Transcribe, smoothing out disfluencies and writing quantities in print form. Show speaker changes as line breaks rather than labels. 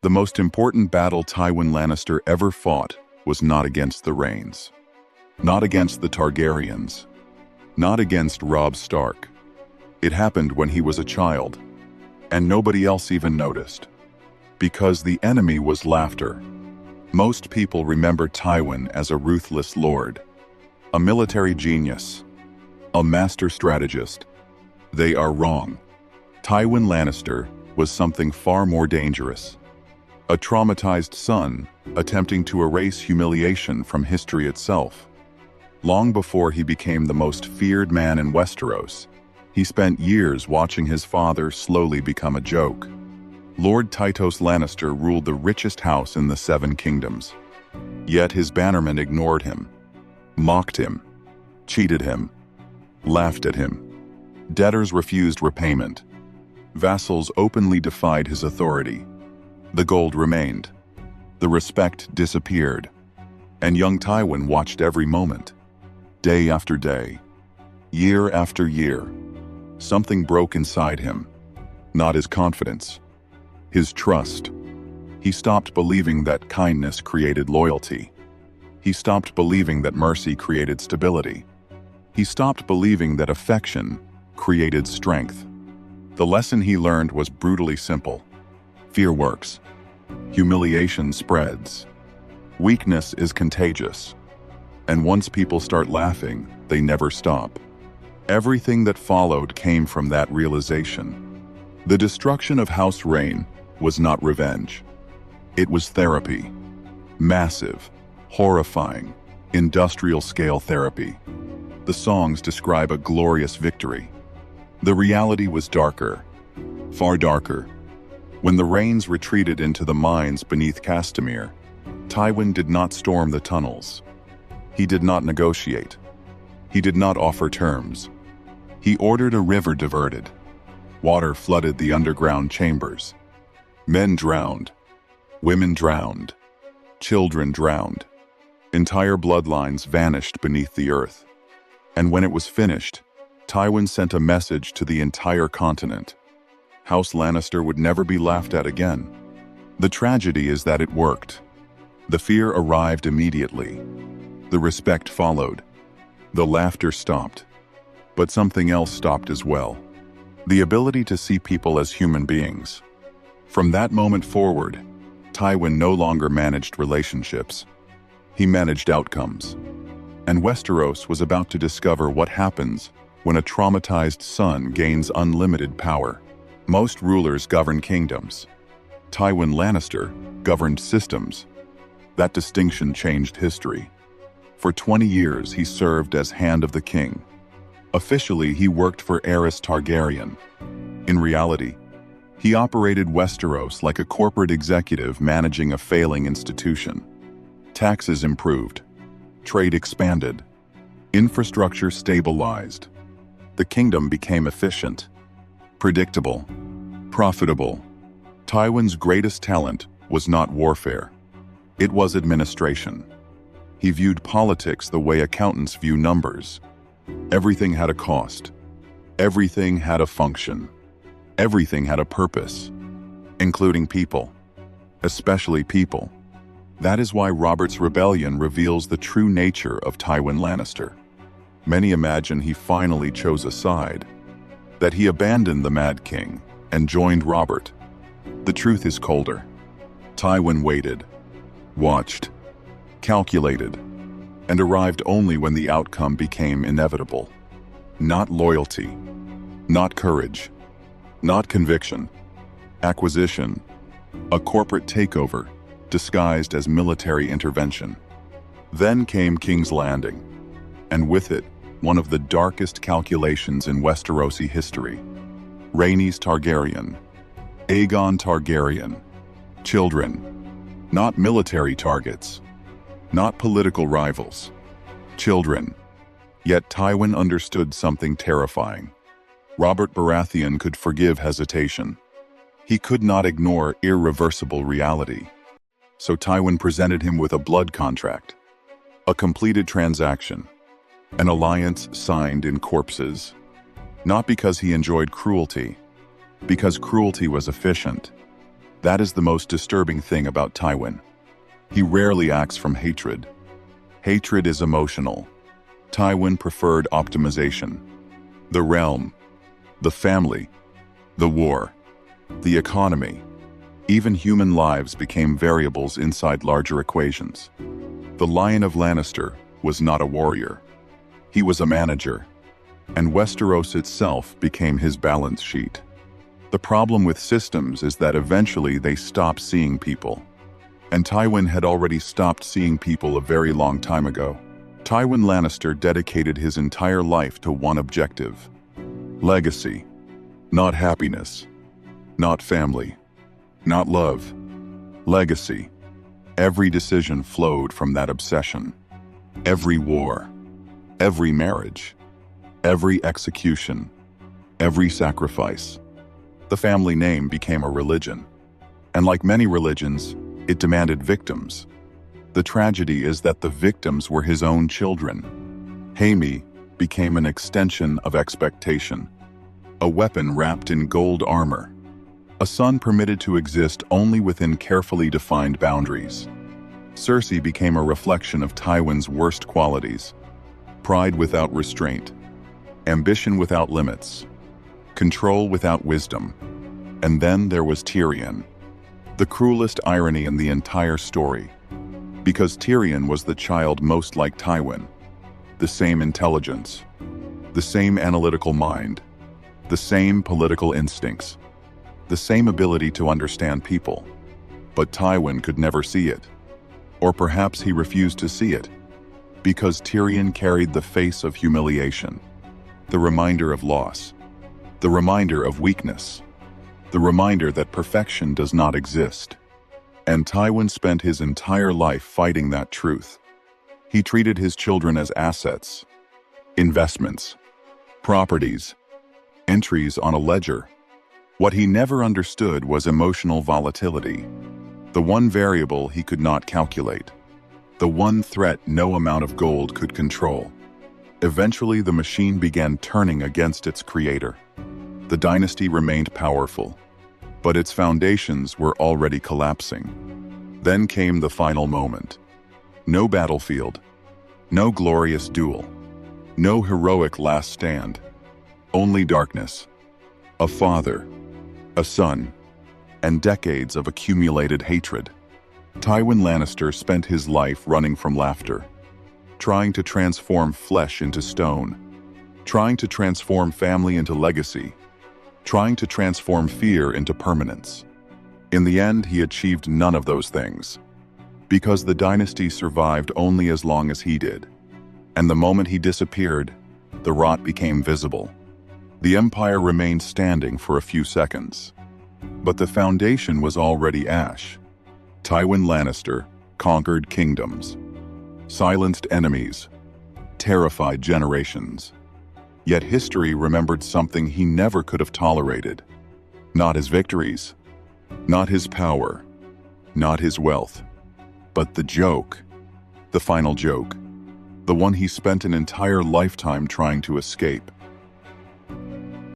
The most important battle Tywin Lannister ever fought was not against the Reynes, not against the Targaryens, not against Robb Stark. It happened when he was a child, and nobody else even noticed. Because the enemy was laughter. Most people remember Tywin as a ruthless lord, a military genius, a master strategist. They are wrong. Tywin Lannister was something far more dangerous. A traumatized son attempting to erase humiliation from history itself. Long before he became the most feared man in Westeros, he spent years watching his father slowly become a joke. Lord Tytos Lannister ruled the richest house in the Seven Kingdoms. Yet his bannermen ignored him, mocked him, cheated him, laughed at him. Debtors refused repayment. Vassals openly defied his authority. The gold remained. The respect disappeared. And young Tywin watched every moment. Day after day. Year after year. Something broke inside him. Not his confidence. His trust. He stopped believing that kindness created loyalty. He stopped believing that mercy created stability. He stopped believing that affection created strength. The lesson he learned was brutally simple. Fear works. Humiliation spreads. Weakness is contagious. And once people start laughing, they never stop. Everything that followed came from that realization. The destruction of House Reyne was not revenge. It was therapy. Massive, horrifying, industrial-scale therapy. The songs describe a glorious victory. The reality was darker, far darker. When the Reynes retreated into the mines beneath Castamere, Tywin did not storm the tunnels. He did not negotiate. He did not offer terms. He ordered a river diverted. Water flooded the underground chambers. Men drowned. Women drowned. Children drowned. Entire bloodlines vanished beneath the earth. And when it was finished, Tywin sent a message to the entire continent. House Lannister would never be laughed at again. The tragedy is that it worked. The fear arrived immediately. The respect followed. The laughter stopped. But something else stopped as well. The ability to see people as human beings. From that moment forward, Tywin no longer managed relationships. He managed outcomes. And Westeros was about to discover what happens when a traumatized son gains unlimited power. Most rulers govern kingdoms. Tywin Lannister governed systems. That distinction changed history. For 20 years, he served as Hand of the King. Officially, he worked for Aerys Targaryen. In reality, he operated Westeros like a corporate executive managing a failing institution. Taxes improved. Trade expanded. Infrastructure stabilized. The kingdom became efficient, predictable, profitable. Tywin's greatest talent was not warfare. It was administration. He viewed politics the way accountants view numbers. Everything had a cost. Everything had a function. Everything had a purpose, including people, especially people. That is why Robert's rebellion reveals the true nature of Tywin Lannister. Many imagine he finally chose a side, that he abandoned the Mad King and joined Robert. The truth is colder. Tywin waited, watched, calculated, and arrived only when the outcome became inevitable. Not loyalty, not courage, not conviction, acquisition, a corporate takeover disguised as military intervention. Then came King's Landing, and with it, one of the darkest calculations in Westerosi history. Rhaenys Targaryen, Aegon Targaryen, children, not military targets, not political rivals, children. Yet Tywin understood something terrifying. Robert Baratheon could forgive hesitation. He could not ignore irreversible reality. So Tywin presented him with a blood contract, a completed transaction, an alliance signed in corpses. Not because he enjoyed cruelty, because cruelty was efficient. That is the most disturbing thing about Tywin. He rarely acts from hatred. Hatred is emotional. Tywin preferred optimization. The realm, the family, the war, the economy, even human lives became variables inside larger equations. The Lion of Lannister was not a warrior. He was a manager, and Westeros itself became his balance sheet. The problem with systems is that eventually they stop seeing people. And Tywin had already stopped seeing people a very long time ago. Tywin Lannister dedicated his entire life to one objective: legacy. Not happiness, not family, not love. Legacy. Every decision flowed from that obsession. Every war, every marriage, every execution, every sacrifice. The family name became a religion. And like many religions, it demanded victims. The tragedy is that the victims were his own children. Jaime became an extension of expectation, a weapon wrapped in gold armor, a son permitted to exist only within carefully defined boundaries. Cersei became a reflection of Tywin's worst qualities: pride without restraint, ambition without limits, control without wisdom. And then there was Tyrion, the cruelest irony in the entire story. Because Tyrion was the child most like Tywin. The same intelligence, the same analytical mind, the same political instincts, the same ability to understand people. But Tywin could never see it. Or perhaps he refused to see it, because Tyrion carried the face of humiliation, the reminder of loss, the reminder of weakness, the reminder that perfection does not exist. And Tywin spent his entire life fighting that truth. He treated his children as assets, investments, properties, entries on a ledger. What he never understood was emotional volatility, the one variable he could not calculate, the one threat no amount of gold could control. Eventually, the machine began turning against its creator. The dynasty remained powerful, but its foundations were already collapsing. Then came the final moment. No battlefield, no glorious duel, no heroic last stand, only darkness. A father, a son, and decades of accumulated hatred. Tywin Lannister spent his life running from laughter, trying to transform flesh into stone, trying to transform family into legacy, trying to transform fear into permanence. In the end, he achieved none of those things, because the dynasty survived only as long as he did. And the moment he disappeared, the rot became visible. The empire remained standing for a few seconds, but the foundation was already ash. Tywin Lannister conquered kingdoms, silenced enemies, terrified generations. Yet history remembered something he never could have tolerated. Not his victories, not his power, not his wealth, but the joke, the final joke, the one he spent an entire lifetime trying to escape.